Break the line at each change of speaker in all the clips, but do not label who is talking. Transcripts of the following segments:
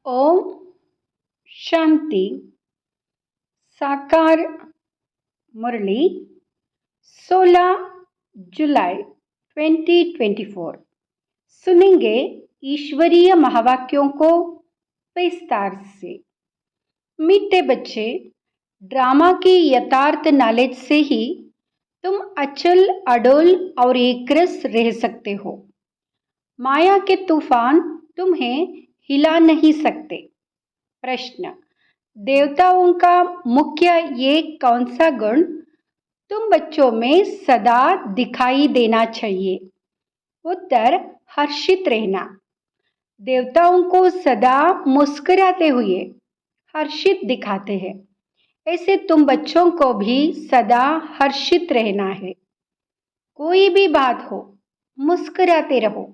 ओम शांति। साकार मुरली 16 जुलाई 2024। सुनेंगे ईश्वरीय महावाक्यों को विस्तार से। मीठे बच्चे, ड्रामा की यथार्थ नॉलेज से ही तुम अचल, अडोल और एकरस रह सकते हो। माया के तूफान तुम्हें हिला नहीं सकते। प्रश्न: देवताओं का मुख्य ये कौन सा गुण तुम बच्चों में सदा दिखाई देना चाहिए? उत्तर: हर्षित रहना। देवताओं को सदा मुस्कुराते हुए हर्षित दिखाते हैं। ऐसे तुम बच्चों को भी सदा हर्षित रहना है। कोई भी बात हो, मुस्कुराते रहो।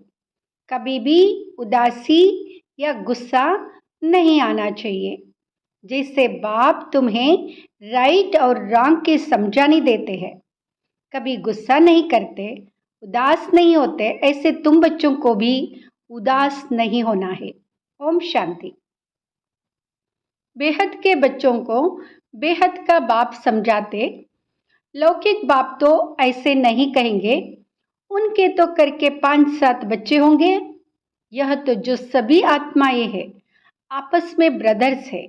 कभी भी उदासी या गुस्सा नहीं आना चाहिए। जैसे बाप तुम्हें राइट और रॉन्ग की समझानी देते हैं, कभी गुस्सा नहीं करते, उदास नहीं होते, ऐसे तुम बच्चों को भी उदास नहीं होना है। ओम शांति। बेहद के बच्चों को बेहद का बाप समझाते। लौकिक बाप तो ऐसे नहीं कहेंगे, उनके तो करके 5-7 बच्चे होंगे। यह तो जो सभी आत्माएं हैं, आपस में ब्रदर्स है,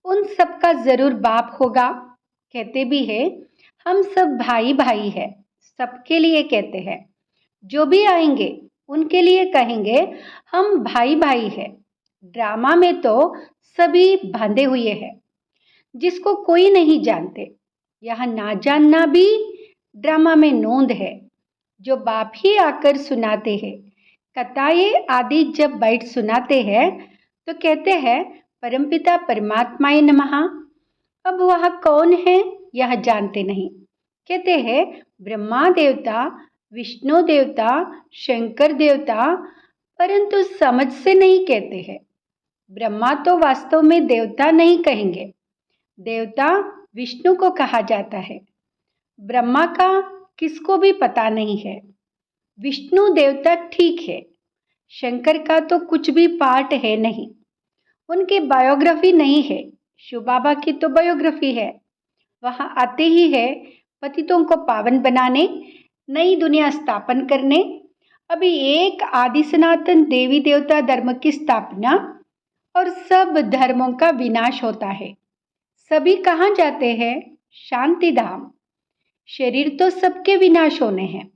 उन सबका जरूर बाप होगा। कहते भी है हम सब भाई भाई है, सबके लिए कहते हैं। जो भी आएंगे उनके लिए कहेंगे हम भाई भाई है। ड्रामा में तो सभी बांधे हुए हैं, जिसको कोई नहीं जानते। यह ना जानना भी ड्रामा में नोंद है, जो बाप ही आकर सुनाते हैं। कथाएं आदि जब बैठ सुनाते हैं तो कहते हैं परमपिता परमात्माए नमः। अब वह कौन है यह जानते नहीं। कहते हैं ब्रह्मा देवता, विष्णु देवता, शंकर देवता, परंतु समझ से नहीं कहते हैं। ब्रह्मा तो वास्तव में देवता नहीं कहेंगे, देवता विष्णु को कहा जाता है। ब्रह्मा का किसको भी पता नहीं है। विष्णु देवता ठीक है, शंकर का तो कुछ भी पार्ट है नहीं, उनकी बायोग्राफी नहीं है। शिव बाबा की तो बायोग्राफी है। वहाँ आते ही है पतितों को पावन बनाने, नई दुनिया स्थापन करने। अभी एक आदि सनातन देवी देवता धर्म की स्थापना और सब धर्मों का विनाश होता है। सभी कहाँ जाते हैं? शांति धाम। शरीर तो सबके विनाश होने हैं,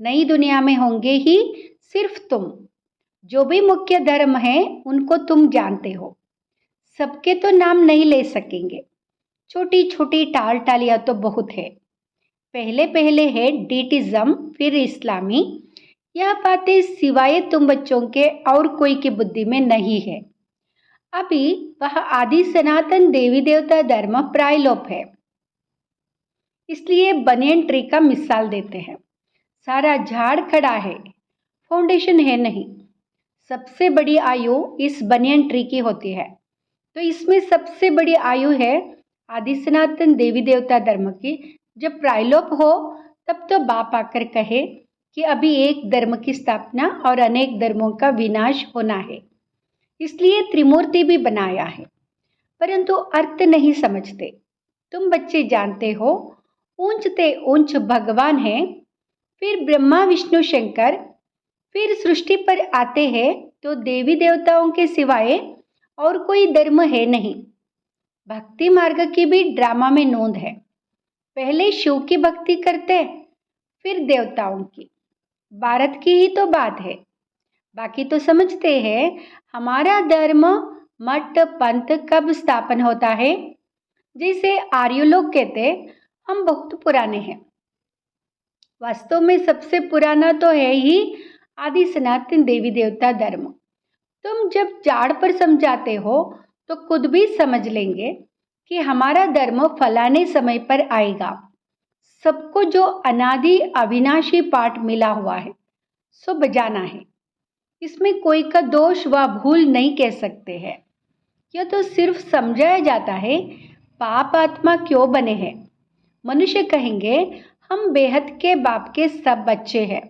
नई दुनिया में होंगे ही सिर्फ तुम। जो भी मुख्य धर्म है उनको तुम जानते हो, सबके तो नाम नहीं ले सकेंगे। छोटी छोटी टाल टालियाँ तो बहुत है। पहले पहले है डीटिज्म, फिर इस्लामी। यह बातें सिवाय तुम बच्चों के और कोई की बुद्धि में नहीं है। अभी वह आदि सनातन देवी देवता धर्म प्रायलोप है। इसलिए बनियन ट्री का मिसाल देते हैं। सारा झाड़ खड़ा है, फाउंडेशन है नहीं। सबसे बड़ी आयु इस बनियन ट्री की होती है, तो इसमें सबसे बड़ी आयु है आदि सनातन देवी देवता धर्म की। जब प्रायलोप हो तब तो बाप आकर कहे कि अभी एक धर्म की स्थापना और अनेक धर्मों का विनाश होना है। इसलिए त्रिमूर्ति भी बनाया है, परंतु अर्थ नहीं समझते। तुम बच्चे जानते हो ऊंचते ऊंच भगवान है, फिर ब्रह्मा विष्णु शंकर, फिर सृष्टि पर आते हैं तो देवी देवताओं के सिवाय और कोई धर्म है नहीं। भक्ति मार्ग की भी ड्रामा में नोंद है। पहले शिव की भक्ति करते, फिर देवताओं की। भारत की ही तो बात है, बाकी तो समझते हैं हमारा धर्म मठ पंथ कब स्थापन होता है। जैसे आर्य लोग कहते हम बहुत पुराने हैं। वास्तव में सबसे पुराना तो है ही आदि सनातन देवी देवता धर्म। तुम जब जाड़ पर समझाते हो तो खुद भी समझ लेंगे कि हमारा धर्म फलाने समय पर आएगा। सबको जो अनादि अविनाशी पाठ मिला हुआ है सो बजाना है। इसमें कोई का दोष व भूल नहीं कह सकते हैं। यह तो सिर्फ समझाया जाता है पाप आत्मा क्यों बने हैं। मनुष्य कहेंगे हम बेहद के बाप के सब बच्चे हैं,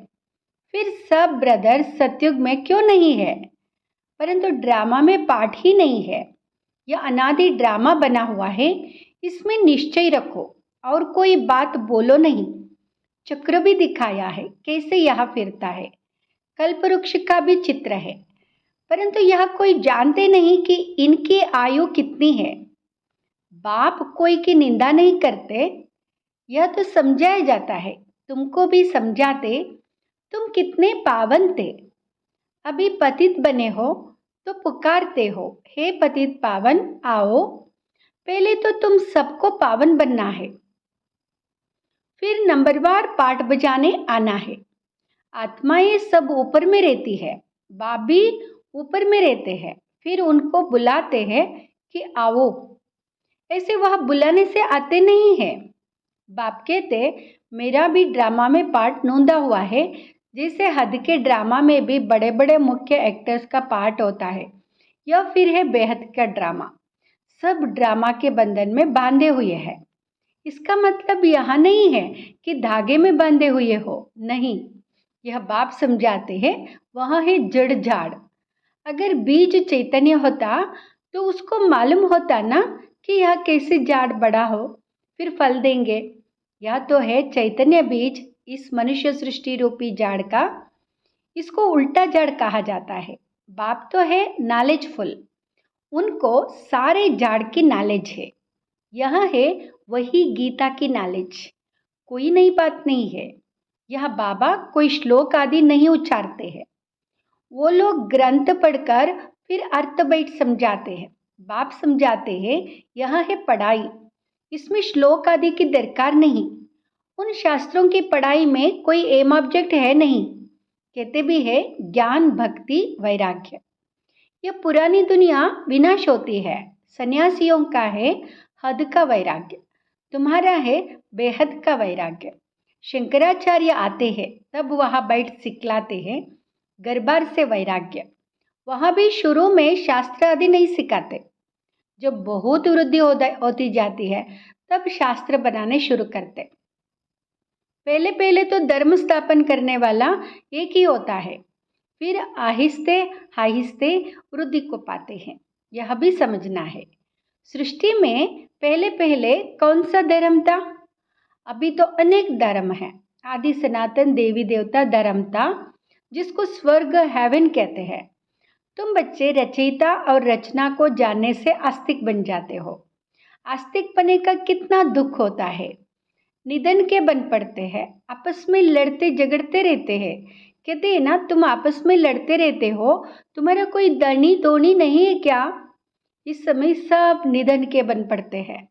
फिर सब ब्रदर सतयुग में क्यों नहीं है? परंतु ड्रामा में पाठ ही नहीं है। यह अनादि ड्रामा बना हुआ है, इसमें निश्चय रखो और कोई बात बोलो नहीं। चक्र भी दिखाया है कैसे यह फिरता है। कल्पवृक्ष का भी चित्र है, परंतु यह कोई जानते नहीं कि इनकी आयु कितनी है। बाप कोई की निंदा नहीं करते, यह तो समझाया जाता है। तुमको भी समझाते, तुम कितने पावन थे। अभी पतित बने हो तो पुकारते हो, हे पतित पावन आओ। पहले तो तुम सबको पावन बनना है, फिर नंबरवार पाठ बजाने आना है। आत्माएं सब ऊपर में रहती है, बाप भी ऊपर में रहते हैं। फिर उनको बुलाते हैं कि आओ। ऐसे वह बुलाने से आते नहीं है। बाप कहते मेरा भी ड्रामा में पार्ट नोंदा हुआ है, जैसे हद के ड्रामा में भी बड़े बड़े मुख्य एक्टर्स का पार्ट होता है। यह फिर है बेहद का ड्रामा। सब ड्रामा के बंधन में बांधे हुए हैं। इसका मतलब यह नहीं है कि धागे में बांधे हुए हो, नहीं। यह बाप समझाते हैं, वह है जड़ झाड़। अगर बीज चैतन्य होता तो उसको मालूम होता ना कि यह कैसे झाड़ बड़ा हो, फिर फल देंगे। यह तो है चैतन्य बीज, इस मनुष्य सृष्टि रूपी झाड़ का। इसको उल्टा झाड़ कहा जाता है। बाप तो है नॉलेजफुल, उनको सारे झाड़ की नॉलेज है। यह है वही गीता की नॉलेज, कोई नई बात नहीं है। यह बाबा कोई श्लोक आदि नहीं उच्चारते हैं। वो लोग ग्रंथ पढ़कर फिर अर्थ बैठ समझाते हैं। बाप समझाते हैं यह है पढ़ाई, इसमें श्लोक आदि की दरकार नहीं। उन शास्त्रों की पढ़ाई में कोई एम ऑब्जेक्ट है नहीं। कहते भी है ज्ञान भक्ति वैराग्य। यह पुरानी दुनिया विनाश होती है। सन्यासियों का है हद का वैराग्य, तुम्हारा है बेहद का वैराग्य। शंकराचार्य आते हैं तब वहाँ बैठ सिखलाते हैं गरबार से वैराग्य। वहाँ भी शुरू में शास्त्र आदि नहीं सिखाते। जब बहुत वृद्धि होती जाती है तब शास्त्र बनाने शुरू करते। पहले पहले तो धर्म स्थापन करने वाला एक ही होता है, फिर आहिस्ते आहिस्ते वृद्धि को पाते हैं। यह भी समझना है। सृष्टि में पहले पहले कौन सा धर्म था? अभी तो अनेक धर्म है। आदि सनातन देवी देवता धर्म था, जिसको स्वर्ग हेवन कहते हैं। तुम बच्चे रचयिता और रचना को जानने से आस्तिक बन जाते हो। आस्तिक बने का कितना दुख होता है। निधन के बन पड़ते हैं, आपस में लड़ते झगड़ते रहते हैं। कहते हैं ना, तुम आपस में लड़ते रहते हो, तुम्हारा कोई दनी दोनी नहीं है क्या? इस समय सब निधन के बन पड़ते हैं।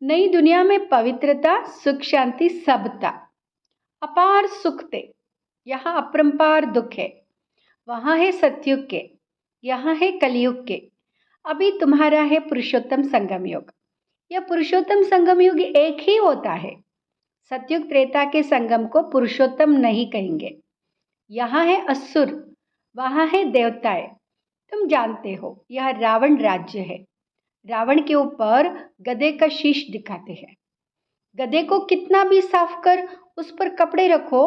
नई दुनिया में पवित्रता सुख शांति सब था। अपार सुख थे, यहाँ अपरंपार दुख है। वहाँ है सतयुग के, यहाँ है कलयुग के। अभी तुम्हारा है पुरुषोत्तम संगम युग। यह पुरुषोत्तम संगम युग एक ही होता है। सतयुग त्रेता के संगम को पुरुषोत्तम नहीं कहेंगे। यहाँ है असुर, वहाँ है देवताएं। तुम जानते हो यह रावण राज्य है। रावण के ऊपर गधे का शीश दिखाते हैं। गधे को कितना भी साफ कर उस पर कपड़े रखो,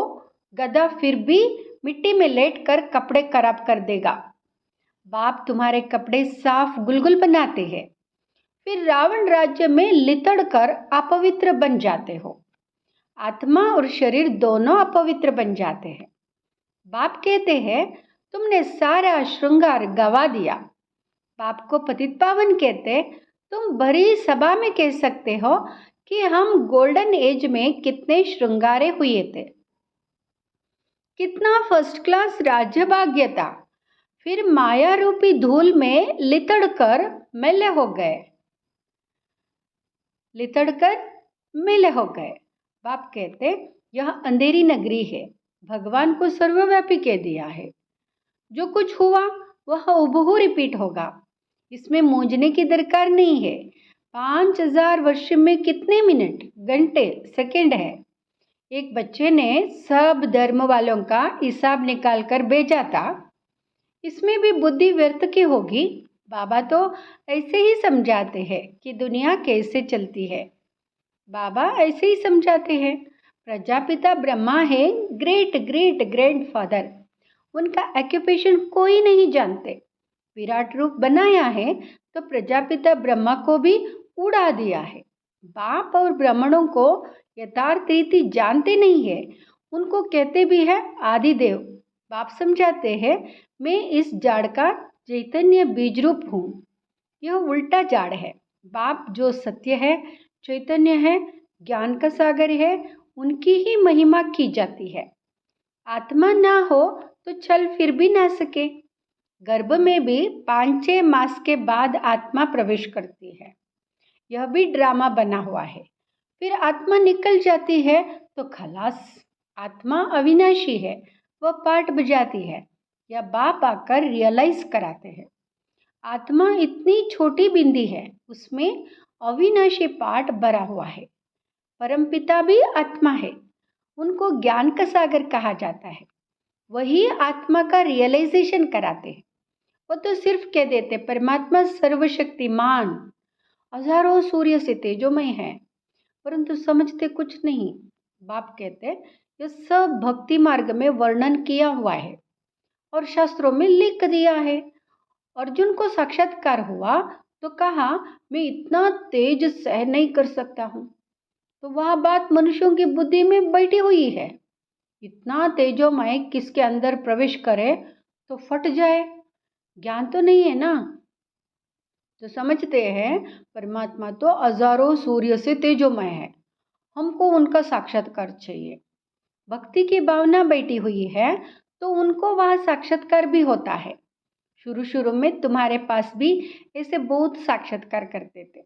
गधा फिर भी मिट्टी में लेट कर कपड़े खराब कर देगा। बाप तुम्हारे कपड़े साफ गुलगुल बनाते हैं, फिर रावण राज्य में लितड़ कर अपवित्र बन जाते हो। आत्मा और शरीर दोनों अपवित्र बन जाते हैं। बाप कहते हैं तुमने सारा श्रृंगार गवा दिया। बाप को पतित पावन कहते, तुम भरी सभा में कह सकते हो कि हम गोल्डन एज में कितने श्रृंगारे हुए थे, कितना फर्स्ट क्लास राज्य भाग्य था। फिर माया रूपी धूल में लितड़ कर मैले हो गए, लितड़ कर मैले हो गए। बाप कहते यह अंधेरी नगरी है, भगवान को सर्वव्यापी कह दिया है। जो कुछ हुआ वह हुबहू रिपीट होगा, इसमें मूंझने की दरकार नहीं है। 5000 वर्ष में कितने मिनट, घंटे, सेकंड है। एक बच्चे ने सब धर्म वालों का हिसाब निकाल कर भेजा था। इसमें भी बुद्धि व्यर्थ की होगी। बाबा तो ऐसे ही समझाते हैं कि दुनिया कैसे चलती है। बाबा ऐसे ही समझाते हैं। प्रजापिता ब्रह्मा है ग्रेट ग्रेट ग्रैंडफादर, उनका ऑक्यूपेशन कोई नहीं जानते। विराट रूप बनाया है तो प्रजापिता ब्रह्मा को भी उड़ा दिया है। बाप और ब्राह्मणों को यथार्थ रीति जानते नहीं है, उनको कहते भी है आदिदेव। बाप समझाते हैं मैं इस जाड़ का चैतन्य बीज रूप हूँ। यह उल्टा जाड़ है। बाप जो सत्य है, चैतन्य है, ज्ञान का सागर है, उनकी ही महिमा की जाती है। आत्मा ना हो तो चल फिर भी ना सके। गर्भ में भी 5-6 मास के बाद आत्मा प्रवेश करती है। यह भी ड्रामा बना हुआ है। फिर आत्मा निकल जाती है तो खलास। आत्मा अविनाशी है, वह पाठ बजाती है या बाप आकर रियलाइज कराते हैं। आत्मा इतनी छोटी बिंदी है, उसमें अविनाशी पाठ भरा हुआ है। परमपिता भी आत्मा है, उनको ज्ञान का सागर कहा जाता है। वही आत्मा का रियलाइजेशन कराते हैं। वो तो सिर्फ कह देते परमात्मा सर्वशक्तिमान, हजारों सूर्य से तेजोमय है, परंतु समझते कुछ नहीं। बाप कहते यह सब भक्ति मार्ग में वर्णन किया हुआ है और शास्त्रों में लिख दिया है। अर्जुन को साक्षात्कार हुआ तो कहा मैं इतना तेज सह नहीं कर सकता हूँ। तो वह बात मनुष्यों की बुद्धि में बैठी हुई है। इतना तेजोमय किसके अंदर प्रवेश करे तो फट जाए, ज्ञान तो नहीं है ना। तो समझते हैं परमात्मा तो हजारों सूर्य से तेजोमय है, हमको उनका साक्षात्कार चाहिए। भक्ति की भावना बैठी हुई है तो उनको वह साक्षात्कार भी होता है। शुरू शुरू में तुम्हारे पास भी ऐसे बहुत साक्षात्कार करते थे,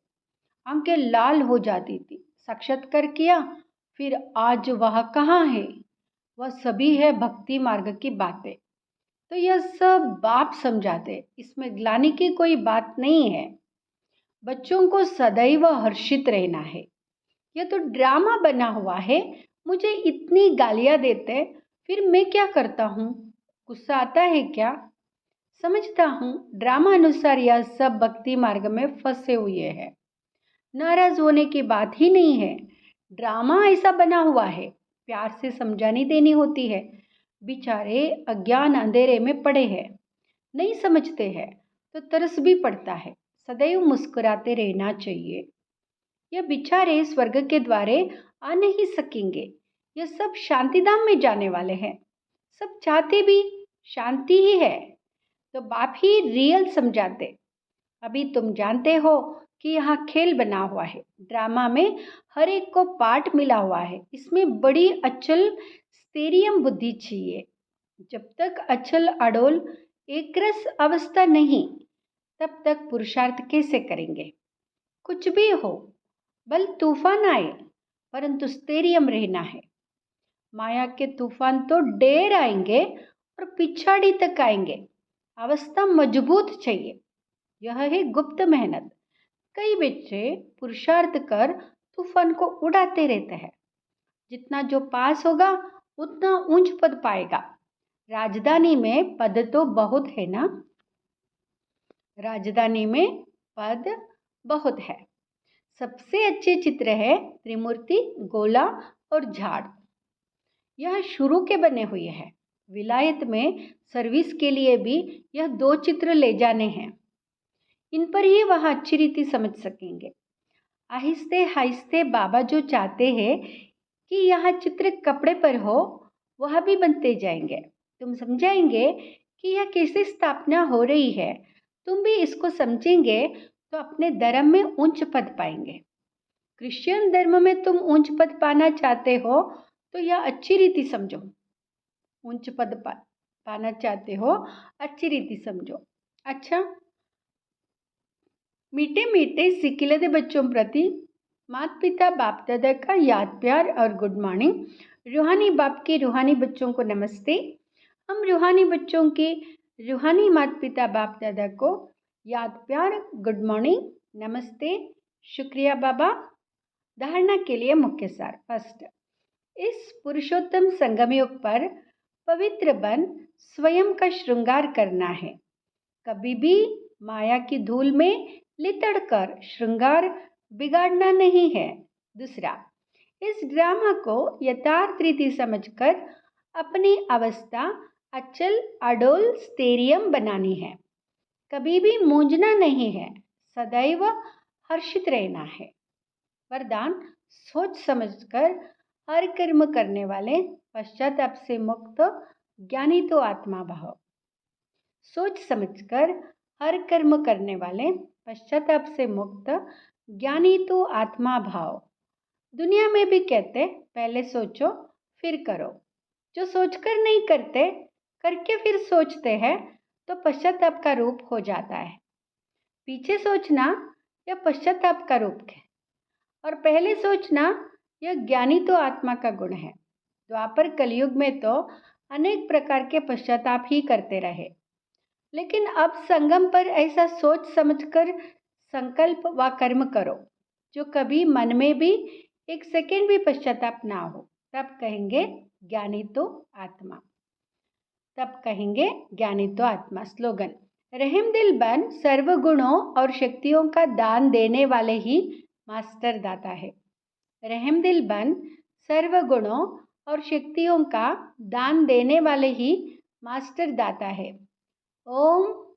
आंखें लाल हो जाती थी। साक्षात्कार किया, फिर आज वह कहाँ है? वह सभी है भक्ति मार्ग की बातें। तो यह सब बाप समझाते, इसमें ग्लानि की कोई बात नहीं है। बच्चों को सदैव हर्षित रहना है। यह तो ड्रामा बना हुआ है। मुझे इतनी गालियां देते, फिर मैं क्या करता हूँ? गुस्सा आता है क्या? समझता हूँ ड्रामा अनुसार यह सब भक्ति मार्ग में फंसे हुए हैं। नाराज होने की बात ही नहीं है। ड्रामा ऐसा बना हुआ है, प्यार से समझानी देनी होती है। बेचारे अज्ञान अंधेरे में पड़े हैं, नहीं समझते हैं तो तरस भी पड़ता है। सदैव मुस्कुराते रहना चाहिए। यह बेचारे स्वर्ग के द्वारे आ नहीं सकेंगे। यह सब शांतिधाम में जाने वाले हैं। सब चाहते भी शांति ही है, तो बाप ही रियल समझाते। अभी तुम जानते हो कि यहाँ खेल बना हुआ है। ड्रामा में हर एक को पार्ट मिला हुआ है। इसमें बड़ी अचल स्टेरियम बुद्धि चाहिए। जब तक अचल अडोल एकरस अवस्था नहीं, तब तक पुरुषार्थ कैसे करेंगे? कुछ भी हो, बल तूफान आए, परंतु स्टेरियम रहना है। माया के तूफान तो डेर आएंगे और पिछाड़ी तक आएंगे। अवस्था मजबूत चाहिए। यह है गुप्त मेहनत। कई बच्चे पुरुषार्थ कर तूफान को उड़ाते रहते हैं। जितना जो पास होगा उतना ऊंच पद पाएगा। राजधानी में पद तो बहुत है ना। राजधानी में पद बहुत है। सबसे अच्छे चित्र है त्रिमूर्ति, गोला और झाड़। यह शुरू के बने हुए हैं। विलायत में सर्विस के लिए भी यह 2 चित्र ले जाने हैं। इन पर ही वह अच्छी रीति समझ सकेंगे। आहिस्ते आहिस्ते बाबा जो चाहते हैं कि यह चित्र कपड़े पर हो, वह भी बनते जाएंगे। तुम समझाएंगे कि यह कैसे स्थापना हो रही है। तुम भी इसको समझेंगे तो अपने धर्म में उच्च पद पाएंगे। क्रिश्चियन धर्म में तुम उच्च पद पाना चाहते हो तो यह अच्छी रीति समझो। उच्च पद पाना चाहते हो, अच्छी रीति समझो। अच्छा, मीठे मीठे सिकिलदे बच्चों प्रति माता पिता बाप दादा का याद प्यार और गुड मॉर्निंग। रूहानी बाप के रूहानी बच्चों को नमस्ते। हम रूहानी बच्चों के रूहानी माता पिता बाप दादा को याद प्यार, गुड मॉर्निंग, नमस्ते, शुक्रिया बाबा। धारणा के लिए मुख्य सार। फर्स्ट, इस पुरुषोत्तम संगम युग पर पवित्र बन स्वयं का श्रृंगार करना है। कभी भी माया की धूल में लितड़ कर श्रृंगार बिगाड़ना नहीं है। दूसरा, इस ड्रामा को यथार्थ रीति समझकर अपनी अवस्था अचल अडोल स्टेरियम बनानी है। कभी भी मूंझना नहीं है, सदैव हर्षित रहना है। वरदान, सोच समझकर हर कर्म करने वाले, पश्चाताप से मुक्त, ज्ञानी तो आत्मा भाव। सोच समझकर हर कर्म करने वाले, पश्चाताप से मुक्त, ज्ञानी तो आत्मा भाव। दुनिया में भी कहते पहले सोचो फिर करो। जो सोचकर नहीं करते, करके फिर सोचते हैं तो पश्चाताप का रूप हो जाता है। पीछे सोचना यह पश्चाताप का रूप है और पहले सोचना यह ज्ञानी तो आत्मा का गुण है। द्वापर कलयुग में तो अनेक प्रकार के पश्चाताप ही करते रहे, लेकिन अब संगम पर ऐसा सोच समझकर संकल्प व कर्म करो जो कभी मन में भी एक सेकेंड भी पश्चाताप ना हो। तब कहेंगे ज्ञानी तो आत्मा। स्लोगन, रहम दिल बन, सर्व गुणों और शक्तियों का दान देने वाले ही मास्टर दाता है। रहम दिल बन, सर्व गुणों और शक्तियों का दान देने वाले ही मास्टर दाता है। ओम